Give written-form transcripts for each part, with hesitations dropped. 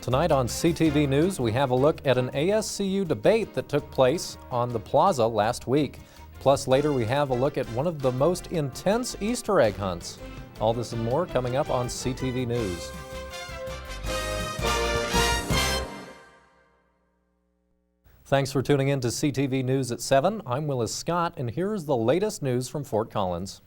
Tonight on CTV News, we have a look at an ASCU debate that took place on the plaza last week. Plus, later we have a look at one of the most intense Easter egg hunts. All this and more coming up on CTV News. Thanks for tuning in to CTV News at 7. I'm Willis Scott, and here's the latest news from Fort Collins.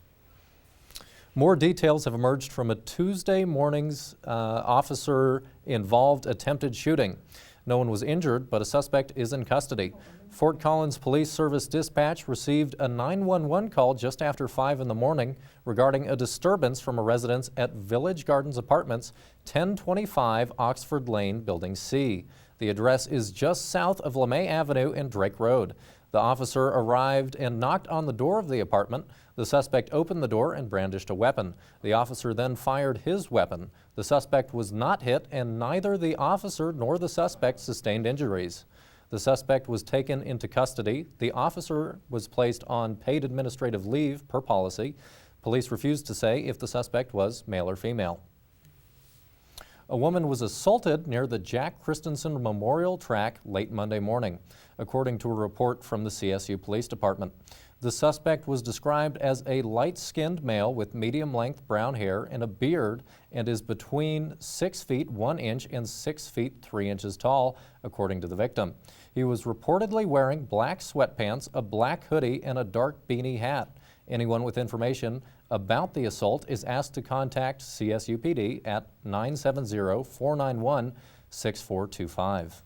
More details have emerged from a Tuesday morning's officer-involved attempted shooting. No one was injured, but a suspect is in custody. Fort Collins Police Service Dispatch received a 911 call just after 5 in the morning regarding a disturbance from a residence at Village Gardens Apartments, 1025 Oxford Lane, Building C. The address is just south of LeMay Avenue and Drake Road. The officer arrived and knocked on the door of the apartment. The suspect opened the door and brandished a weapon. The officer then fired his weapon. The suspect was not hit, and neither the officer nor the suspect sustained injuries. The suspect was taken into custody. The officer was placed on paid administrative leave per policy. Police refused to say if the suspect was male or female. A woman was assaulted near the Jack Christensen Memorial Track late Monday morning, according to a report from the CSU Police Department. The suspect was described as a light-skinned male with medium-length brown hair and a beard and is between 6 feet 1 inch and 6 feet 3 inches tall, according to the victim. He was reportedly wearing black sweatpants, a black hoodie, and a dark beanie hat. Anyone with information about the assault is asked to contact CSU PD at 970-491-6425.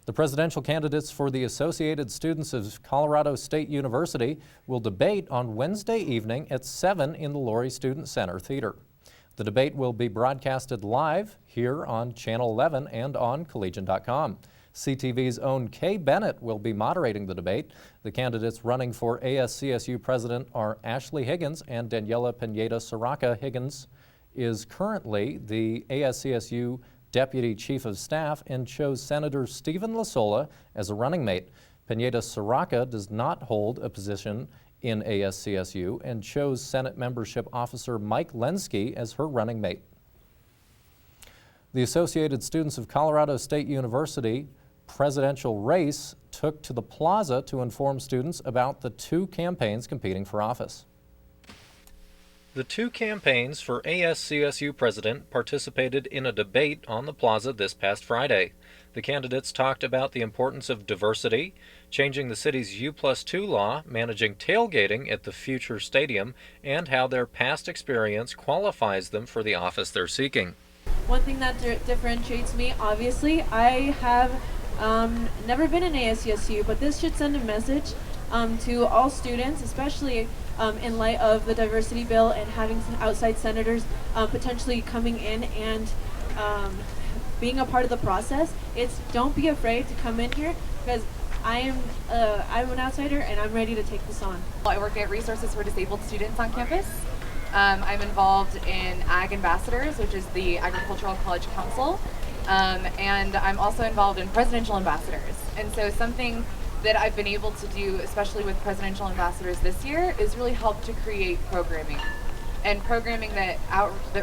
The presidential candidates for the Associated Students of Colorado State University will debate on Wednesday evening at 7 in the Laurie Student Center Theater. The debate will be broadcasted live here on Channel 11 and on Collegian.com. CTV's own Kay Bennett will be moderating the debate. The candidates running for ASCSU president are Ashley Higgins and Daniela Pineda-Saraca. Higgins is currently the ASCSU Deputy Chief of Staff and chose Senator Stephen Lasola as a running mate. Pineda-Saraca does not hold a position in ASCSU and chose Senate Membership Officer Mike Lenski as her running mate. The Associated Students of Colorado State University presidential race took to the plaza to inform students about the two campaigns competing for office. The two campaigns for ASCSU president participated in a debate on the plaza this past Friday. The candidates talked about the importance of diversity, changing the city's U+2 law, managing tailgating at the future stadium, and how their past experience qualifies them for the office they're seeking. One thing that differentiates me, obviously, I have never been in ASCSU, but this should send a message to all students, especially in light of the diversity bill and having some outside senators potentially coming in and being a part of the process. It's don't be afraid to come in here, because I'm an outsider and I'm ready to take this on. I work at Resources for Disabled Students on campus. I'm involved in Ag Ambassadors, which is the Agricultural College Council, and I'm also involved in Presidential Ambassadors. And so something that I've been able to do, especially with Presidential Ambassadors this year, is really help to create programming. And programming that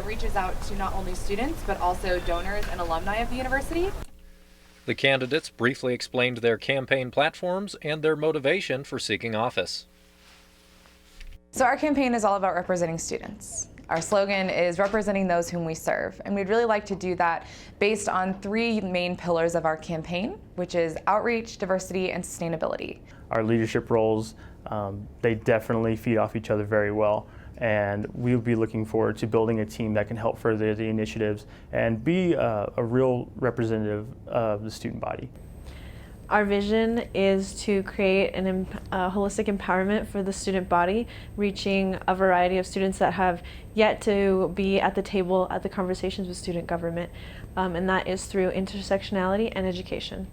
reaches out to not only students, but also donors and alumni of the university. The candidates briefly explained their campaign platforms and their motivation for seeking office. So our campaign is all about representing students. Our slogan is representing those whom we serve, and we'd really like to do that based on three main pillars of our campaign, which is outreach, diversity, and sustainability. Our leadership roles, they definitely feed off each other very well, and we'll be looking forward to building a team that can help further the initiatives and be a real representative of the student body. Our vision is to create a holistic empowerment for the student body, reaching a variety of students that have yet to be at the table at the conversations with student government, and that is through intersectionality and education.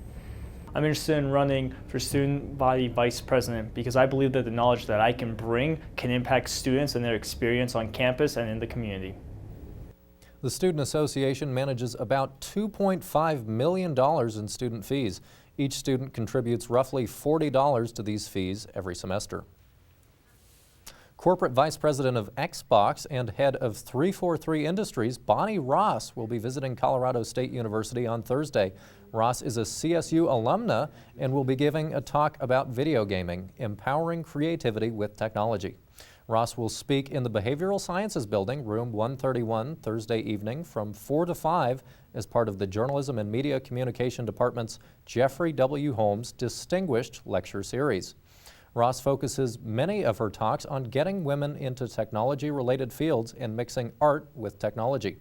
I'm interested in running for student body vice president because I believe that the knowledge that I can bring can impact students and their experience on campus and in the community. The Student Association manages about $2.5 million in student fees. Each student contributes roughly $40 to these fees every semester. Corporate Vice President of Xbox and head of 343 Industries, Bonnie Ross, will be visiting Colorado State University on Thursday. Ross is a CSU alumna and will be giving a talk about video gaming, empowering creativity with technology. Ross will speak in the Behavioral Sciences Building, room 131, Thursday evening from 4 to 5 as part of the Journalism and Media Communication Department's Jeffrey W. Holmes Distinguished Lecture Series. Ross focuses many of her talks on getting women into technology-related fields and mixing art with technology.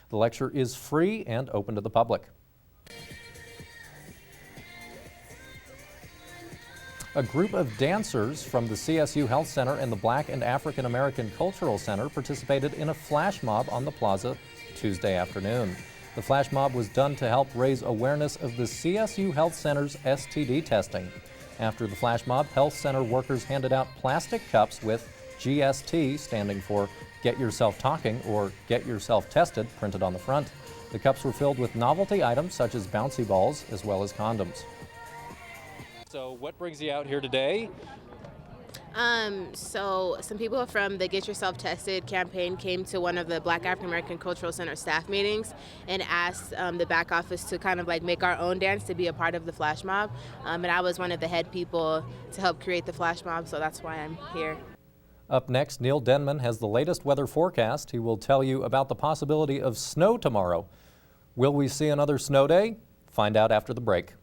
The lecture is free and open to the public. A group of dancers from the CSU Health Center and the Black and African American Cultural Center participated in a flash mob on the plaza Tuesday afternoon. The flash mob was done to help raise awareness of the CSU Health Center's STD testing. After the flash mob, health center workers handed out plastic cups with GST, standing for Get Yourself Talking or Get Yourself Tested, printed on the front. The cups were filled with novelty items such as bouncy balls as well as condoms. So what brings you out here today? So some people from the Get Yourself Tested campaign came to one of the Black African American Cultural Center staff meetings and asked the back office to kind of like make our own dance to be a part of the flash mob. And I was one of the head people to help create the flash mob, so that's why I'm here. Up next, Neil Denman has the latest weather forecast. He will tell you about the possibility of snow tomorrow. Will we see another snow day? Find out after the break.